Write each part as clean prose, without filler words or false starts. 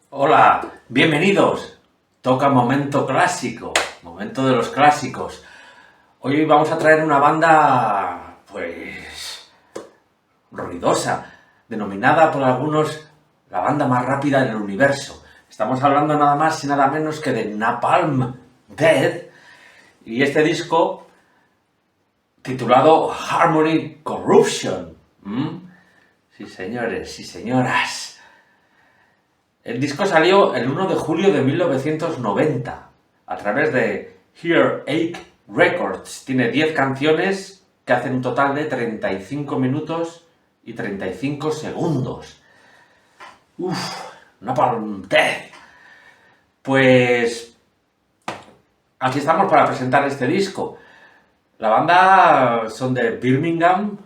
Hola, bienvenidos. Toca momento clásico, momento de los clásicos. Hoy vamos a traer una banda, pues, ruidosa, denominada por algunos la banda más rápida del universo. Estamos hablando nada más y nada menos que de Napalm Death y este disco titulado Harmony Corruption. Sí, señores, sí, señoras. El disco salió el 1 de julio de 1990 a través de Earache Records. Tiene 10 canciones que hacen un total de 35 minutos y 35 segundos. Napalm Death. Pues aquí estamos para presentar este disco. La banda son de Birmingham,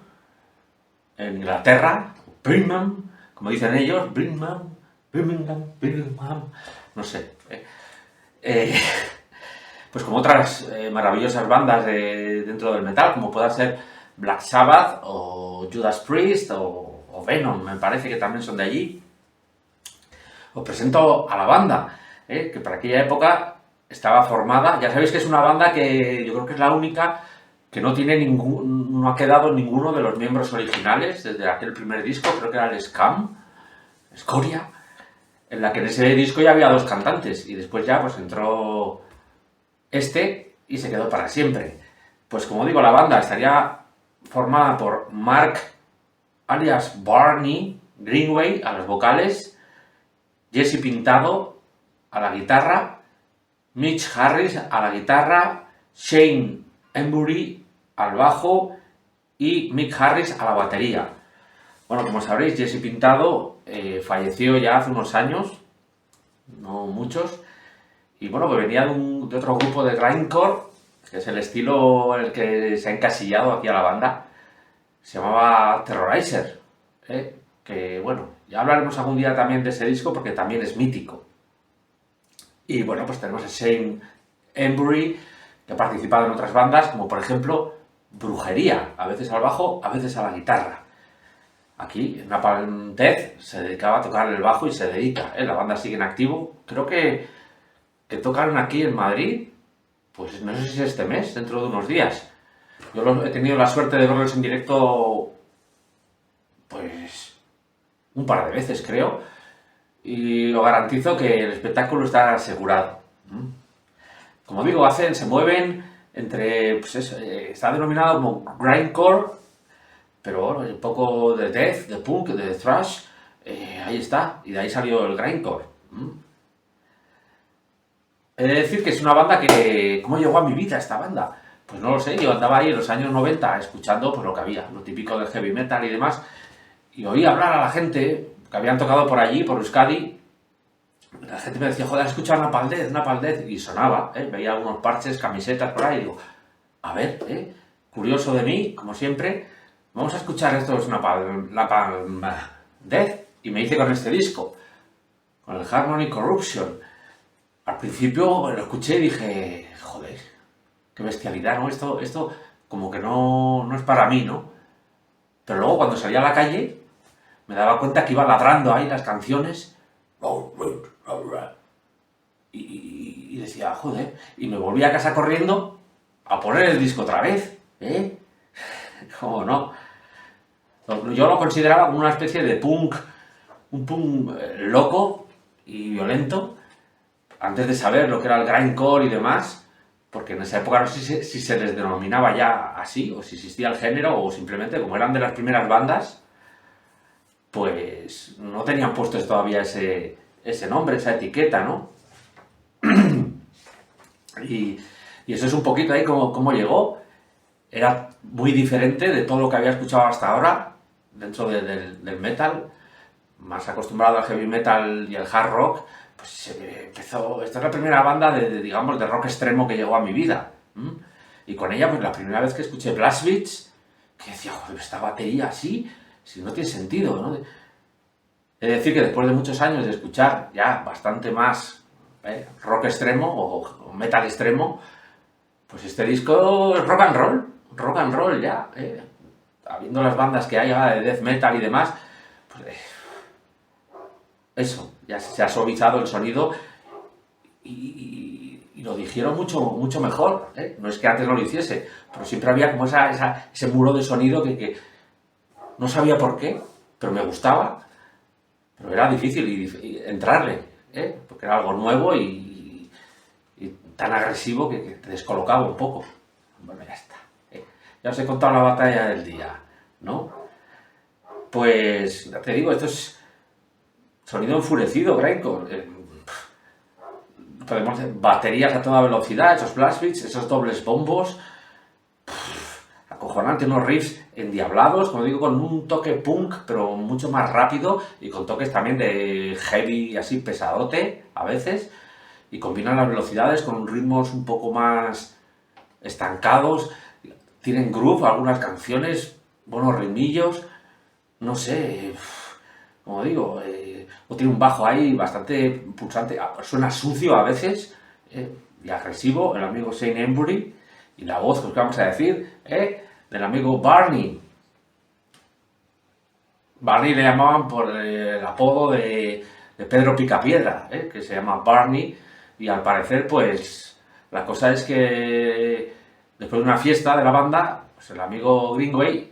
en Inglaterra. Birmingham, como dicen ellos, Birmingham, no sé. Pues como otras maravillosas bandas dentro del metal, como pueda ser Black Sabbath o Judas Priest o Venom, me parece que también son de allí. Os presento a la banda, que para aquella época estaba formada. Ya sabéis que es una banda que yo creo que es la única que no ha quedado ninguno de los miembros originales desde aquel primer disco, creo que era el Escoria, en la que en ese disco ya había 2 cantantes y después ya pues entró y se quedó para siempre. Pues como digo, la banda estaría formada por Mark alias Barney Greenway a las vocales, Jesse Pintado a la guitarra, Mitch Harris a la guitarra, Shane Embury al bajo y Mick Harris a la batería. Bueno, como sabréis, Jesse Pintado falleció ya hace unos años, no muchos, y bueno, que venía de otro grupo de grindcore, que es el estilo en el que se ha encasillado aquí a la banda. Se llamaba Terrorizer, que bueno, ya hablaremos algún día también de ese disco porque también es mítico. Y bueno, pues tenemos a Shane Embury, que ha participado en otras bandas, como por ejemplo Brujería, a veces al bajo, a veces a la guitarra. Aquí, en Napalm Death, se dedicaba a tocar el bajo y se dedica, la banda sigue en activo. Creo que tocan aquí en Madrid, pues no sé si es este mes, dentro de unos días. Yo he tenido la suerte de verlos en directo, pues, un par de veces creo, y lo garantizo que el espectáculo está asegurado. Como digo, se mueven entre, pues está denominado como grindcore, pero bueno, un poco de death, de punk, de thrash, ahí está, y de ahí salió el grindcore. He de decir que es una banda que... ¿Cómo llegó a mi vida esta banda? Pues no lo sé, yo andaba ahí en los años 90 escuchando pues lo que había, lo típico del heavy metal y demás, y oí hablar a la gente que habían tocado por allí, por Euskadi. La gente me decía, joder, escucha Napalm Death, y sonaba, veía algunos parches, camisetas por ahí, y digo, a ver, curioso de mí, como siempre, vamos a escuchar estos Napalm Death, y me hice con este disco, con el Harmony Corruption. Al principio lo escuché y dije, joder, qué bestialidad, ¿no? Esto como que no es para mí, ¿no? Pero luego cuando salía a la calle me daba cuenta que iba ladrando ahí las canciones y decía, joder, y me volví a casa corriendo a poner el disco otra vez, ¿Cómo no? Yo lo consideraba como una especie de punk, un punk loco y violento, antes de saber lo que era el grindcore y demás, porque en esa época no sé si se les denominaba ya así, o si existía el género, o simplemente como eran de las primeras bandas, pues no tenían puestos todavía ese nombre, esa etiqueta, ¿no? y, y eso es un poquito ahí como llegó. Era muy diferente de todo lo que había escuchado hasta ahora, dentro del metal, más acostumbrado al heavy metal y el hard rock. Pues empezó, esta es la primera banda digamos, de rock extremo que llegó a mi vida. Y con ella, pues la primera vez que escuché Blast Beats, que decía, joder, esta batería así, si no tiene sentido, ¿no? Es decir, que después de muchos años de escuchar ya bastante más rock extremo o metal extremo, pues este disco es rock and roll ya. Habiendo las bandas que hay ahora de death metal y demás, pues eso, ya se ha suavizado el sonido y lo dijeron mucho mejor, ¿eh? No es que antes no lo hiciese, pero siempre había como ese muro de sonido que no sabía por qué, pero me gustaba, pero era difícil y entrarle, ¿eh? Porque era algo nuevo y tan agresivo que te descolocaba un poco. Bueno, ya está, ¿eh? Ya os he contado la batalla del día, ¿no? Pues, ya te digo, esto es sonido enfurecido, grindcore. Podemos hacer baterías a toda velocidad, esos blast beats, esos dobles bombos, acojonante, unos riffs endiablados, como digo, con un toque punk, pero mucho más rápido y con toques también de heavy, así pesadote a veces, y combinan las velocidades con ritmos un poco más estancados, tienen groove algunas canciones, buenos ritmillos, no sé, como digo, o tiene un bajo ahí bastante pulsante, suena sucio a veces y agresivo, el amigo Shane Embury, y la voz, pues, ¿qué vamos a decir? Del amigo Barney. Barney le llamaban por el apodo de Pedro Picapiedra, que se llama Barney, y al parecer, pues, la cosa es que después de una fiesta de la banda, pues el amigo Greenway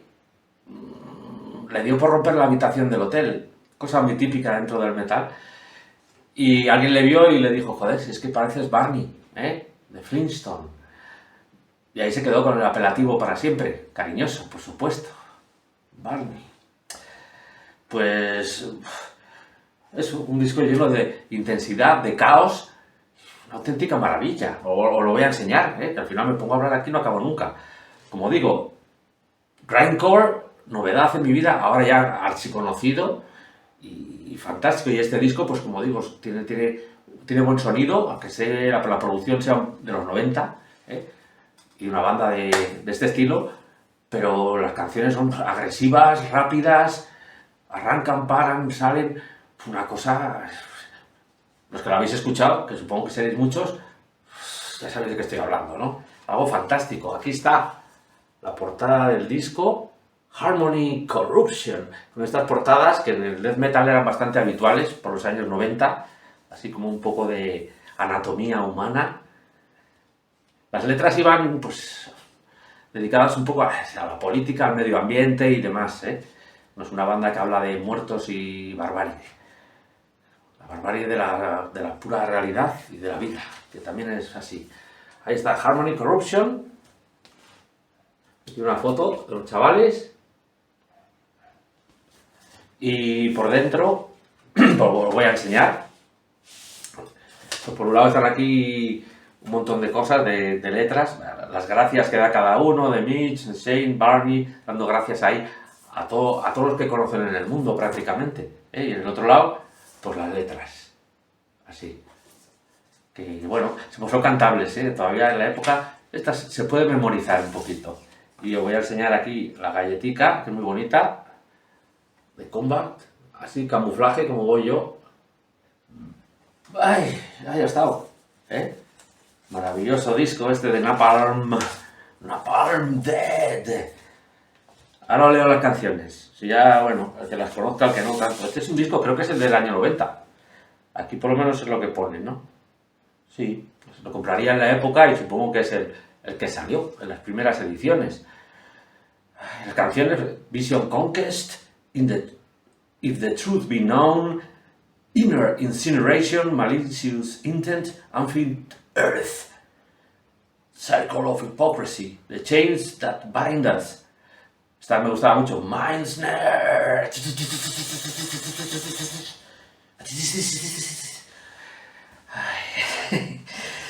le dio por romper la habitación del hotel, cosa muy típica dentro del metal, y alguien le vio y le dijo, joder, si es que pareces Barney, de Flintstone. Y ahí se quedó con el apelativo para siempre, cariñoso, por supuesto, Barney. Pues es un disco lleno de intensidad, de caos, una auténtica maravilla. O lo voy a enseñar, que al final me pongo a hablar aquí y no acabo nunca. Como digo, grindcore, novedad en mi vida, ahora ya archiconocido y fantástico. Y este disco, pues como digo, tiene buen sonido, aunque la producción sea de los 90, y una banda de este estilo, pero las canciones son agresivas, rápidas, arrancan, paran, salen, una cosa... Los que lo habéis escuchado, que supongo que seréis muchos, ya sabéis de qué estoy hablando, ¿no? Algo fantástico. Aquí está la portada del disco, Harmony Corruption, con estas portadas que en el death metal eran bastante habituales por los años 90, así como un poco de anatomía humana. Las letras iban, pues, dedicadas un poco a la política, al medio ambiente y demás, No es una banda que habla de muertos y barbarie. La barbarie de la pura realidad y de la vida, que también es así. Ahí está Harmony Corruption. Aquí una foto de los chavales. Y por dentro, os voy a enseñar. Pues por un lado están aquí un montón de cosas, de letras, las gracias que da cada uno, de Mitch, Shane, Barney, dando gracias ahí a todos los que conocen en el mundo prácticamente. Y en el otro lado, pues las letras. Así. Que bueno, pues son cantables, todavía en la época, estas se puede memorizar un poquito. Y os voy a enseñar aquí la galletica, que es muy bonita, de Combat, así camuflaje como voy yo. ¡Ay! Ahí ha estado, Maravilloso disco este de Napalm Dead. Ahora leo las canciones. Si ya, bueno, el que las conozca, el que no tanto. Este es un disco, creo que es el del año 90. Aquí por lo menos es lo que pone, ¿no? Sí, pues lo compraría en la época y supongo que es el que salió en las primeras ediciones. Las canciones, Vision Conquest, If the Truth Be Known, Inner Incineration, Malicious Intent, Unfit Earth, Circle of Hypocrisy, The Chains That Bind Us. Esta me gustaba mucho, Mindsnare.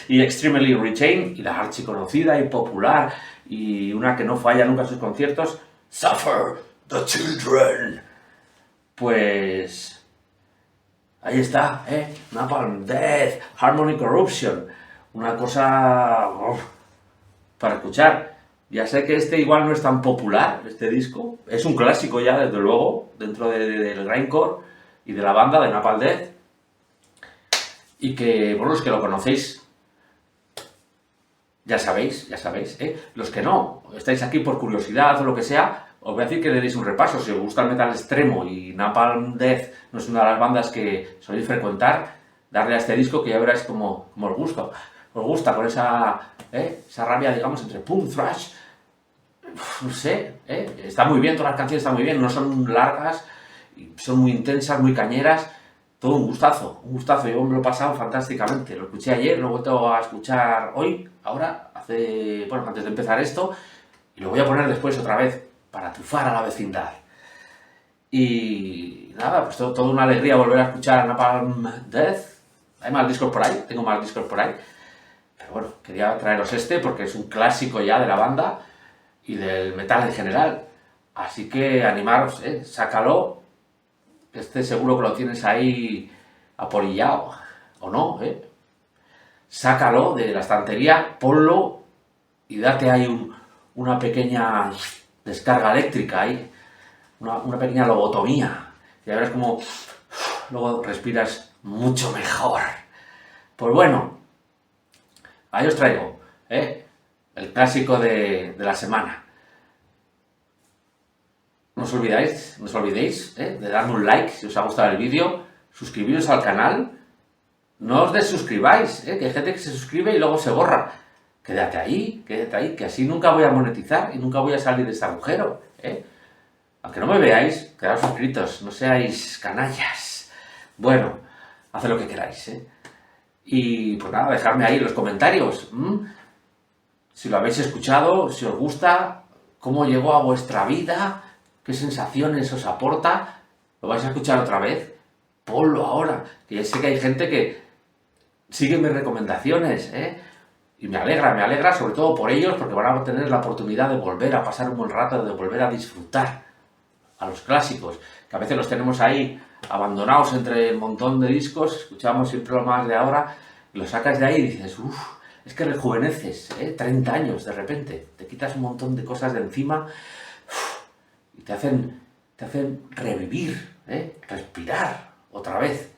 Y Extremely Rechained, y la archiconocida y popular, y una que no falla nunca en sus conciertos, Suffer the Children. Pues ahí está, Napalm Death, Harmony Corruption, una cosa para escuchar. Ya sé que este igual no es tan popular, este disco, es un clásico ya desde luego, dentro del grindcore y de la banda de Napalm Death, y que, bueno, los que lo conocéis, ya sabéis, los que no, estáis aquí por curiosidad o lo que sea, os voy a decir que le deis un repaso. Si os gusta el metal extremo y Napalm Death no es una de las bandas que soléis frecuentar, darle a este disco que ya veréis como os gusta. Os gusta con esa rabia, digamos, entre punk, thrash. No sé, está muy bien, todas las canciones están muy bien, no son largas, son muy intensas, muy cañeras. Todo un gustazo, yo me lo he pasado fantásticamente. Lo escuché ayer, lo he vuelto a escuchar hoy, ahora, antes de empezar esto, y lo voy a poner después otra vez, para tufar a la vecindad. Y nada, pues toda una alegría volver a escuchar Napalm Death. Hay más discos por ahí, tengo más discos por ahí. Pero bueno, quería traeros este porque es un clásico ya de la banda y del metal en general. Así que animaros, sácalo. Este seguro que lo tienes ahí apolillado, o no, Sácalo de la estantería, ponlo y date ahí una pequeña descarga eléctrica ahí, una pequeña lobotomía. Y ya verás como luego respiras mucho mejor. Pues bueno, ahí os traigo, el clásico de la semana. No os olvidéis de darme un like si os ha gustado el vídeo, suscribiros al canal, no os desuscribáis, que hay gente que se suscribe y luego se borra. Quédate ahí, que así nunca voy a monetizar y nunca voy a salir de este agujero, Aunque no me veáis, quedaos suscritos, no seáis canallas. Bueno, haced lo que queráis, Y pues nada, dejadme ahí en los comentarios, si lo habéis escuchado, si os gusta, cómo llegó a vuestra vida, qué sensaciones os aporta. ¿Lo vais a escuchar otra vez? Ponlo ahora, que ya sé que hay gente que sigue mis recomendaciones, y me alegra sobre todo por ellos, porque van a tener la oportunidad de volver a pasar un buen rato, de volver a disfrutar a los clásicos, que a veces los tenemos ahí abandonados entre un montón de discos, escuchamos siempre lo más de ahora, y los sacas de ahí y dices, es que rejuveneces, 30 años de repente, te quitas un montón de cosas de encima, y te hacen revivir, respirar otra vez.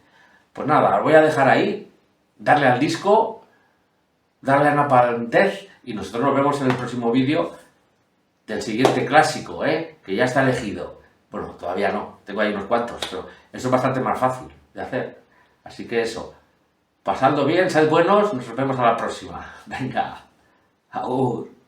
Pues nada, os voy a dejar ahí, darle al disco, darle a Napalm Death, y nosotros nos vemos en el próximo vídeo del siguiente clásico, que ya está elegido. Bueno, todavía no, tengo ahí unos cuantos, pero eso es bastante más fácil de hacer. Así que eso, pasadlo bien, sed buenos, nos vemos a la próxima. Venga, agur.